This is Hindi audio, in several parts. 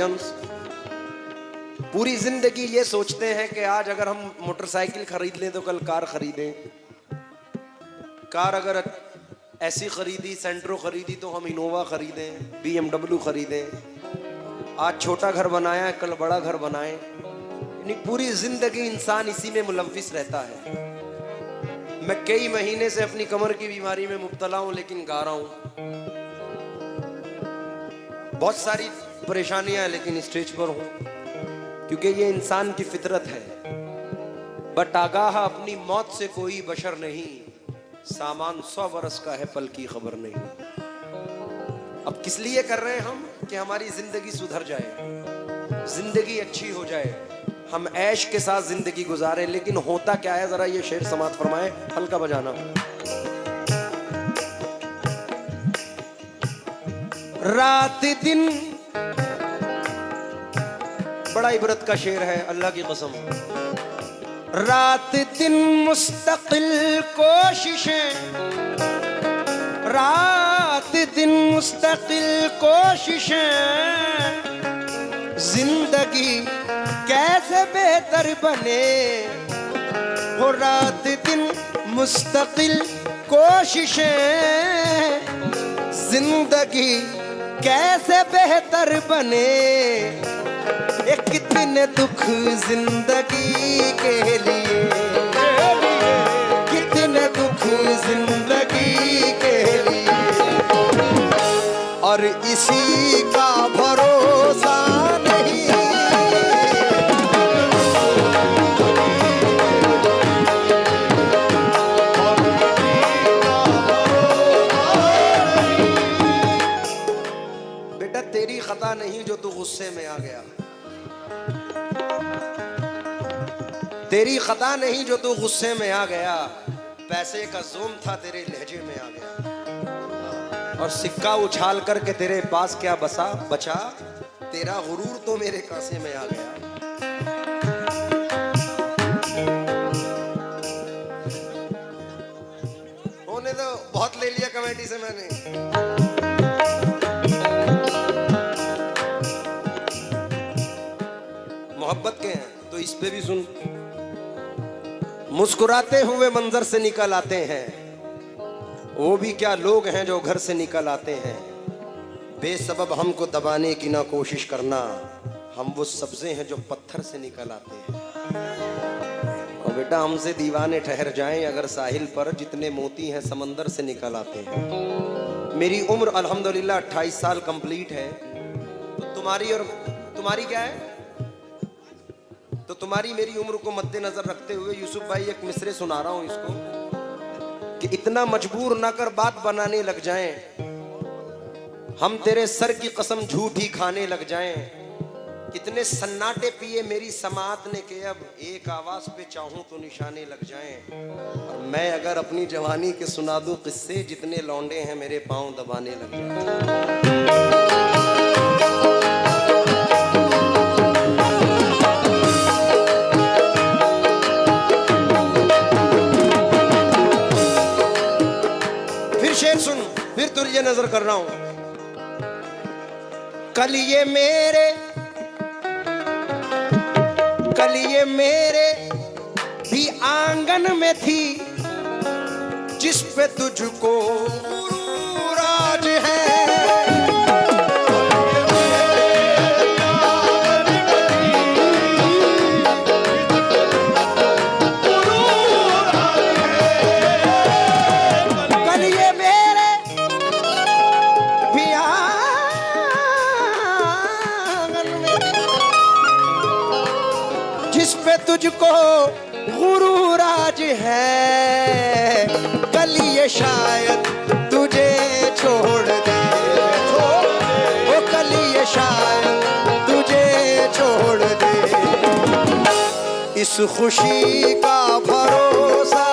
ऑडियंस, पूरी जिंदगी ये सोचते हैं कि आज अगर हम मोटरसाइकिल खरीद लें तो कल कार खरीदें, कार अगर ऐसी खरीदी, सेंट्रो खरीदी तो हम इनोवा खरीदें, BMW खरीदें। आज छोटा घर बनाया है, कल बड़ा घर बनाएं। यानी पूरी जिंदगी इंसान इसी में मुलव्विस रहता है। मैं कई महीने से अपनी कमर की बीमारी में मुब्तला हूं, लेकिन गा रहा हूं। बहुत सारी परेशानियां हैं, लेकिन स्टेज पर हूं, क्योंकि ये इंसान की फितरत है। बट आगाह अपनी मौत से कोई बशर नहीं, सामान 100 बरस का है, पल की खबर नहीं। अब किस लिए कर रहे हैं हम? कि हमारी जिंदगी सुधर जाए, जिंदगी अच्छी हो जाए, हम ऐश के साथ जिंदगी गुजारें। लेकिन होता क्या है, जरा ये शेर समाप्त फरमाए, हल्का बजाना। रात दिन, बड़ा इबरत का शेर है, अल्लाह की कसम। रात दिन मुस्तकिल कोशिशें, रात दिन मुस्तकिल कोशिशें, जिंदगी कैसे बेहतर बने हो। रात दिन मुस्तकिल कोशिशें, जिंदगी कैसे बेहतर बने। कितने दुख जिंदगी के लिए, कितने दुख जिंदगी के लिए, और इसी का भरोसा नहीं। बेटा तेरी खता नहीं जो तू गुस्से में आ गया, तेरी खता नहीं जो तू गुस्से में आ गया। पैसे का जोम था तेरे लहजे में आ गया, और सिक्का उछाल करके तेरे पास क्या बचा, तेरा गुरूर तो मेरे कासे में आ गया। होने दो, बहुत ले लिया कमेटी से मैंने। मोहब्बत के हैं तो इस पे भी सुन। मुस्कुराते हुए मंजर से निकल आते हैं, वो भी क्या लोग हैं जो घर से निकल आते हैं। बेसबब हमको दबाने की ना कोशिश करना, हम वो सब्जे हैं जो पत्थर से निकल आते हैं। और बेटा हमसे दीवाने ठहर जाएं अगर साहिल पर, जितने मोती हैं समंदर से निकल आते हैं। मेरी उम्र अल्हम्दुलिल्लाह 28 साल कंप्लीट है, तो तुम्हारी क्या है? तो तुम्हारी मेरी उम्र को मद्देनजर रखते हुए यूसुफ भाई एक मिसरे सुना रहा हूं इसको, कि इतना मजबूर ना कर बात बनाने लग जाएं, हम तेरे सर की कसम झूठी खाने लग जाएं। कितने सन्नाटे पिए मेरी समात ने के अब एक आवाज पे चाहूं तो निशाने लग जाएं। और मैं अगर अपनी जवानी के सुना दूं किस्से, जितने लौंडे हैं मेरे पांव दबाने लग जाएं। शेर सुन, फिर तुझे नजर कर रहा हूं। कल ये मेरे भी आंगन में थी, जिस पे तुझको राज है। तुझको गुरूर आज है, कल ये शायद तुझे छोड़ दे, वो कल ये शायद तुझे छोड़ दे। इस खुशी का भरोसा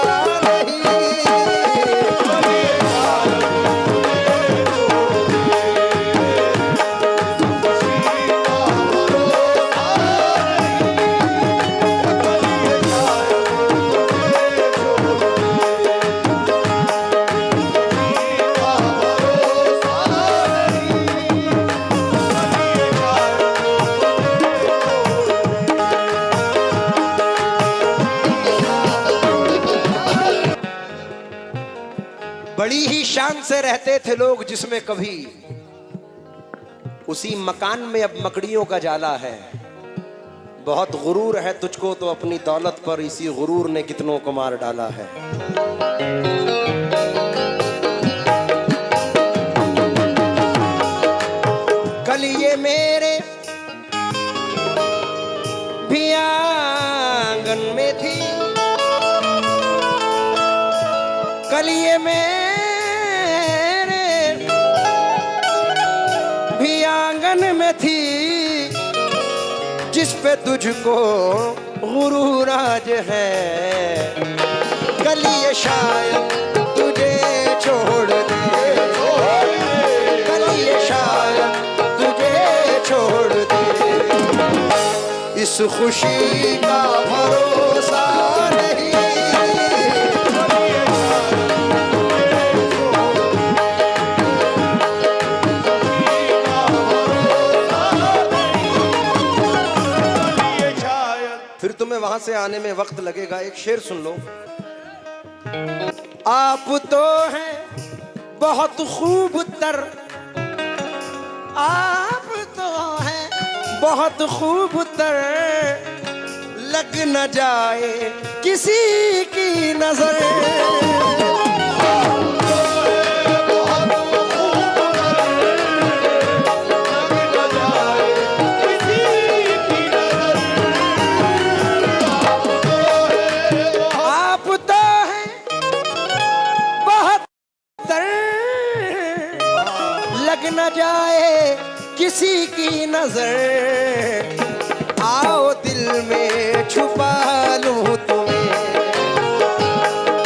बड़ी ही शान से रहते थे लोग जिसमें कभी, उसी मकान में अब मकड़ियों का जाला है। बहुत गुरूर है तुझको तो अपनी दौलत पर, इसी गुरूर ने कितनों को मार डाला है। कल ये मेरे भी आंगन में थी, कल ये मेरे भी आंगन में थी, जिस पे तुझको गुरूर आज है। कल ये शायद तुझे छोड़ दे, कल ये शायद तुझे छोड़ दे, इस खुशी का भरोसा नहीं। फिर तुम्हें वहां से आने में वक्त लगेगा। एक शेर सुन लो। आप तो हैं बहुत खूबतर, आप तो हैं बहुत खूबतर, लग न जाए किसी की नजर। न जाए किसी की नजर, आओ दिल में छुपा लूं तुम्हें,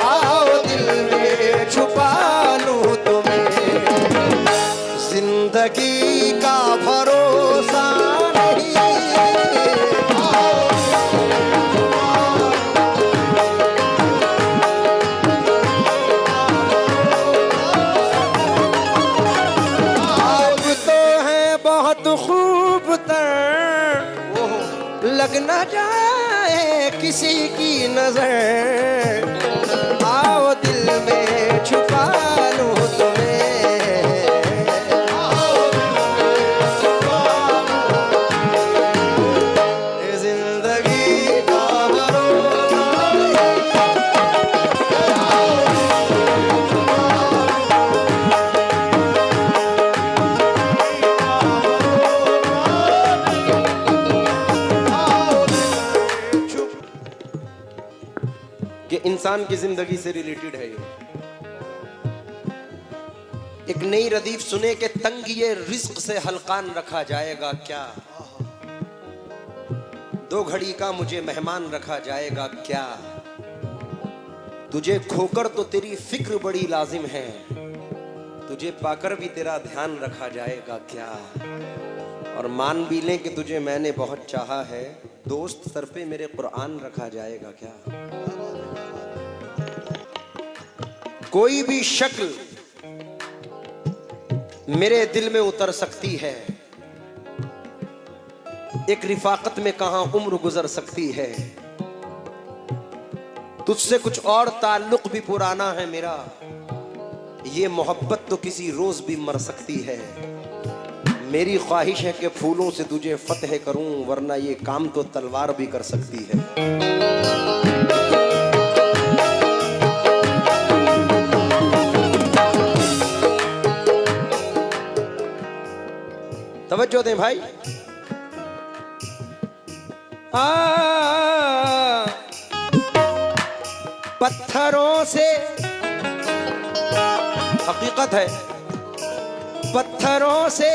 आओ दिल में छुपा लूं तुम्हें, जिंदगी का भरोसा नहीं। लग न जाए किसी की नजर, आओ दिल में छुपा लूं तुम्हें, आओ दिल में छुपा लूं, जिंदगी का भरोसा कि इंसान की जिंदगी से रिलेटेड है ये। एक नई रदीफ सुने के तंग ये रिज्क से हल्कान रखा जाएगा क्या, दो घड़ी का मुझे मेहमान रखा जाएगा क्या, तुझे खोकर तो तेरी फिक्र बड़ी लाजिम है, तुझे पाकर भी तेरा ध्यान रखा जाएगा क्या, और मान भी लें कि तुझे मैंने बहुत चाहा है, दोस्त सर पे मेरे कुरान रखा जाएगा क्या। कोई भी शक्ल मेरे दिल में उतर सकती है, एक रिफाकत में कहां उम्र गुजर सकती है, तुझसे कुछ और ताल्लुक भी पुराना है मेरा, ये मोहब्बत तो किसी रोज भी मर सकती है, मेरी ख्वाहिश है कि फूलों से तुझे फतह करूं, वरना ये काम तो तलवार भी कर सकती है। तवज्जो दें भाई। पत्थरों से, हकीकत है, पत्थरों से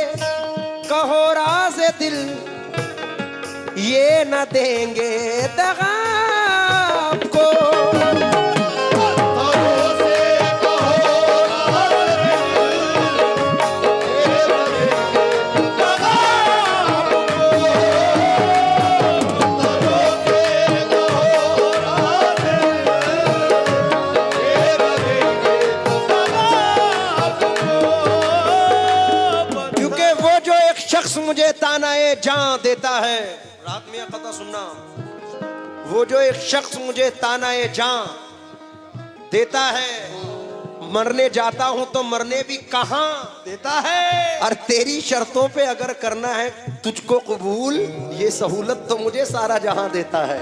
कहो राज़ दिल, ये न देंगे दगा आपको। मुझे तानाए जान देता है, रात में कथा सुनना, वो जो एक शख्स मुझे तानाए जान देता है, मरने जाता हूं तो मरने भी कहां देता है। और तेरी शर्तों पे अगर करना है तुझको कबूल, ये सहूलत तो मुझे सारा जहां देता है।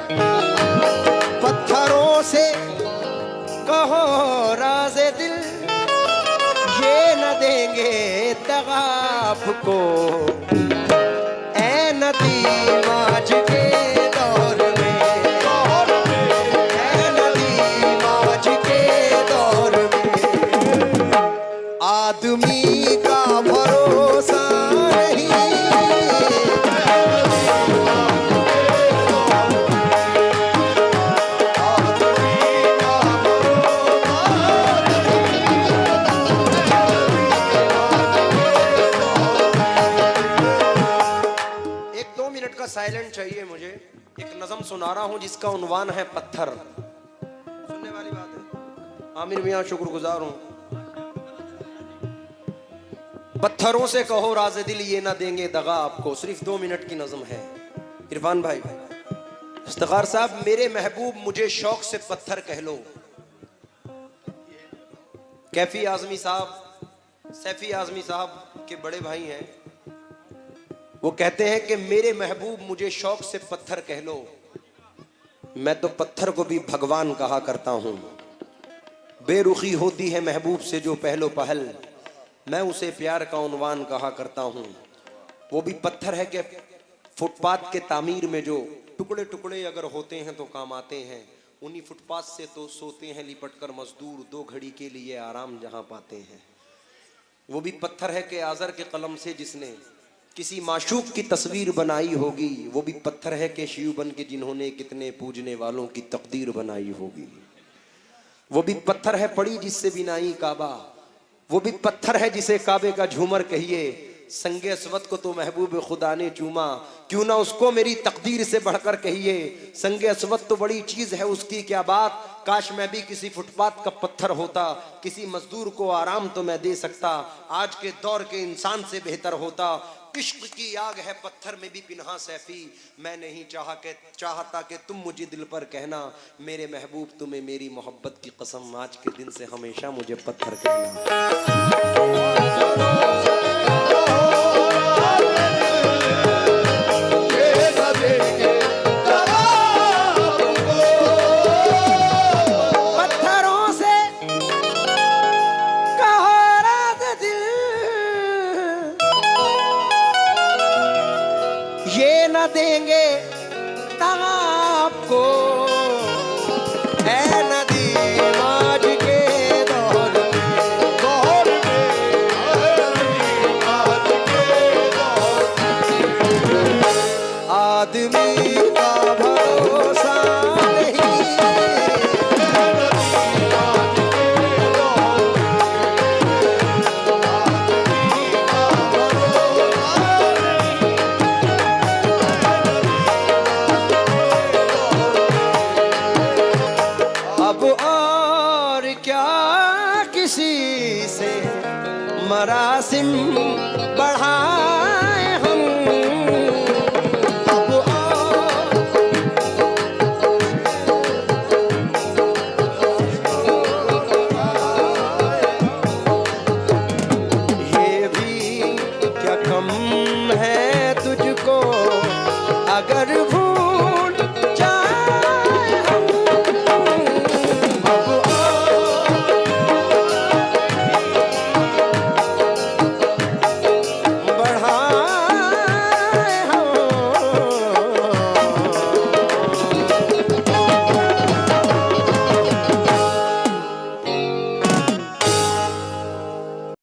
पत्थरों से कहो राज़े दिल, ये न देंगे दगा आपको, ऐ नदी माज के दौर में, ऐ नदी माज के दौर में, आदमी का भरोसा नहीं। एक 2 मिनट का साइलेंट चाहिए मुझे। एक नज़म सुना रहा हूं जिसका उन्वान है पत्थर। सुनने वाली बात है। आमिर मियां शुक्रगुजार हूं। पत्थरों से कहो राज़े दिल, ये ना देंगे दगा आपको। सिर्फ 2 मिनट की नज़म है। इरफान भाई, इफ्तिखार साहब, मेरे महबूब मुझे शौक से पत्थर कह लो। कैफी आजमी साहब, सैफी आजमी साहब के बड़े भाई हैं, वो कहते हैं कि मेरे महबूब मुझे शौक से पत्थर कह लो। मैं तो पत्थर को भी भगवान कहा करता हूं। बेरुखी होती है महबूब से जो पहलो पहल, मैं उसे प्यार का उन्वान कहा करता हूं। वो भी पत्थर है कि फुटपाथ के तामीर में जो टुकड़े टुकड़े अगर होते हैं तो काम आते हैं। उन्हीं फुटपाथ से तो सोते हैं लिपट कर मजदूर, 2 घड़ी के लिए आराम जहां पाते हैं। वो भी पत्थर है कि आज़र के कलम से जिसने किसी माशूक की तस्वीर बनाई होगी। वो भी पत्थर है कि शिवबन के जिन्होंने कितने पूजने वालों की तकदीर बनाई होगी। वो भी पत्थर है पड़ी जिससे बिनाई काबा। वो भी पत्थर है जिसे काबे का झूमर कहिए। संगे अस्वद को तो महबूब खुदा ने चूमा, क्यों ना उसको मेरी तकदीर से बढ़कर कहिए। संगे अस्वद तो बड़ी चीज है, उसकी क्या बात। काश मैं भी किसी फुटपाथ का पत्थर होता, किसी मजदूर को आराम तो मैं दे सकता। आज के दौर के इंसान से बेहतर होता। इश्क की आग है पत्थर में भी पिन्हा सैफी, मैं नहीं चाहता कि तुम मुझे दिल पर कहना। मेरे महबूब तुम्हें मेरी मोहब्बत की कसम, आज के दिन से हमेशा मुझे पत्थर कहना। ये न देंगे आपको, ऐ नदी माज के दौर में, आदमी का भरोसा नहीं। अब और क्या किसी से मरासिम बढ़ाए हम। अब ये भी क्या कम है